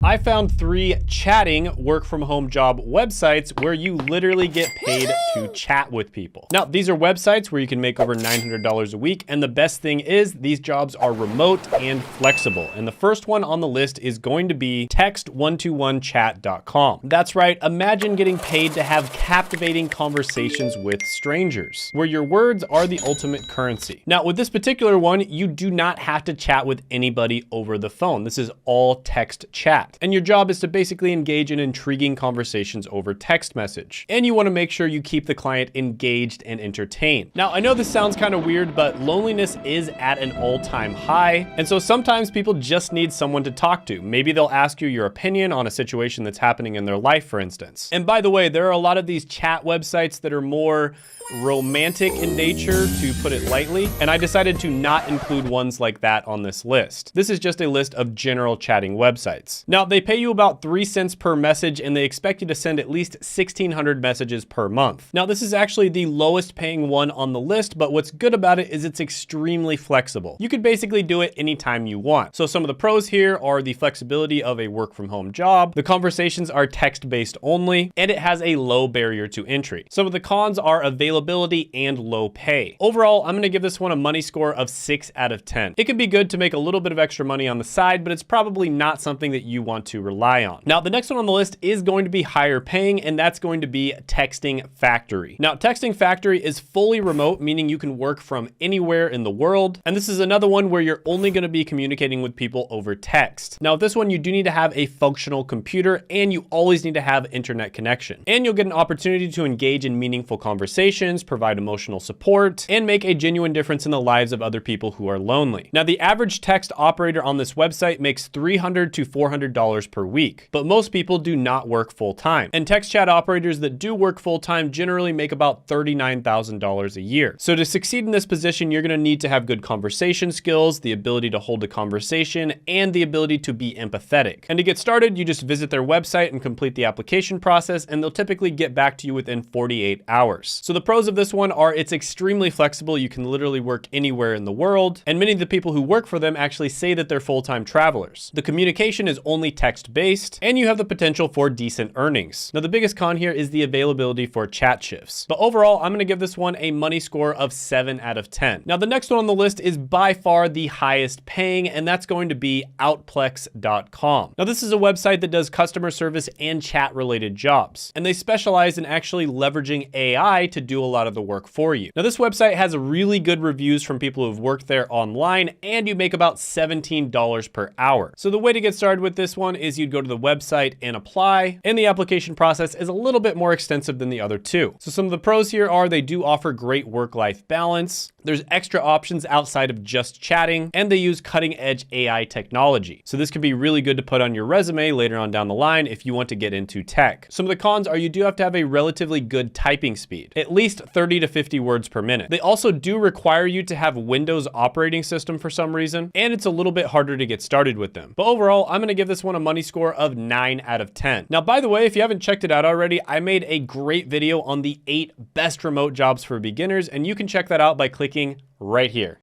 I found 3 chatting work from home job websites where you literally get paid to chat with people. Now, these are websites where you can make over $900 a week. And the best thing is these jobs are remote and flexible. And the first one on the list is going to be text121chat.com. That's right. Imagine getting paid to have captivating conversations with strangers, where your words are the ultimate currency. Now, with this particular one, you do not have to chat with anybody over the phone. This is all text chat. And your job is to basically engage in intriguing conversations over text message. And you want to make sure you keep the client engaged and entertained. Now, I know this sounds kind of weird, but loneliness is at an all-time high. And so sometimes people just need someone to talk to. Maybe they'll ask you your opinion on a situation that's happening in their life, for instance. And by the way, there are a lot of these chat websites that are more romantic in nature, to put it lightly, and I decided to not include ones like that on this list. This is just a list of general chatting websites. Now, they pay you about 3 cents per message, and they expect you to send at least 1,600 messages per month. Now, this is actually the lowest paying one on the list, but what's good about it is it's extremely flexible. You could basically do it anytime you want. So some of the pros here are the flexibility of a work from home job, the conversations are text-based only, and it has a low barrier to entry. Some of the cons are availability and low pay. Overall, I'm gonna give this one a money score of 6 out of 10. It could be good to make a little bit of extra money on the side, but it's probably not something that you want to rely on. Now, the next one on the list is going to be higher paying, and that's going to be Texting Factory. Now, Texting Factory is fully remote, meaning you can work from anywhere in the world. And this is another one where you're only gonna be communicating with people over text. Now, with this one, you do need to have a functional computer, and you always need to have internet connection. And you'll get an opportunity to engage in meaningful conversations, provide emotional support, and make a genuine difference in the lives of other people who are lonely. Now, the average text operator on this website makes $300 to $400 per week, but most people do not work full time. And text chat operators that do work full time generally make about $39,000 a year. So to succeed in this position, you're gonna need to have good conversation skills, the ability to hold a conversation, and the ability to be empathetic. And to get started, you just visit their website and complete the application process, and they'll typically get back to you within 48 hours. So the pros of this one are it's extremely flexible. You can literally work anywhere in the world. And many of the people who work for them actually say that they're full-time travelers. The communication is only text-based, and you have the potential for decent earnings. Now, the biggest con here is the availability for chat shifts. But overall, I'm gonna give this one a money score of 7 out of 10. Now, the next one on the list is by far the highest paying, and that's going to be Outplex.com. Now, this is a website that does customer service and chat-related jobs, and they specialize in actually leveraging AI to do a lot of the work for you. Now, this website has really good reviews from people who've worked there online, and you make about $17 per hour. So the way to get started with this one is you'd go to the website and apply, and the application process is a little bit more extensive than the other two. So some of the pros here are they do offer great work-life balance. There's extra options outside of just chatting, and they use cutting-edge AI technology. So this can be really good to put on your resume later on down the line if you want to get into tech. Some of the cons are you do have to have a relatively good typing speed, at least 30 to 50 words per minute. They also do require you to have Windows operating system for some reason, and it's a little bit harder to get started with them. But overall, I'm gonna give this one a money score of 9 out of 10. Now, by the way, if you haven't checked it out already, I made a great video on the 8 best remote jobs for beginners, and you can check that out by clicking right here.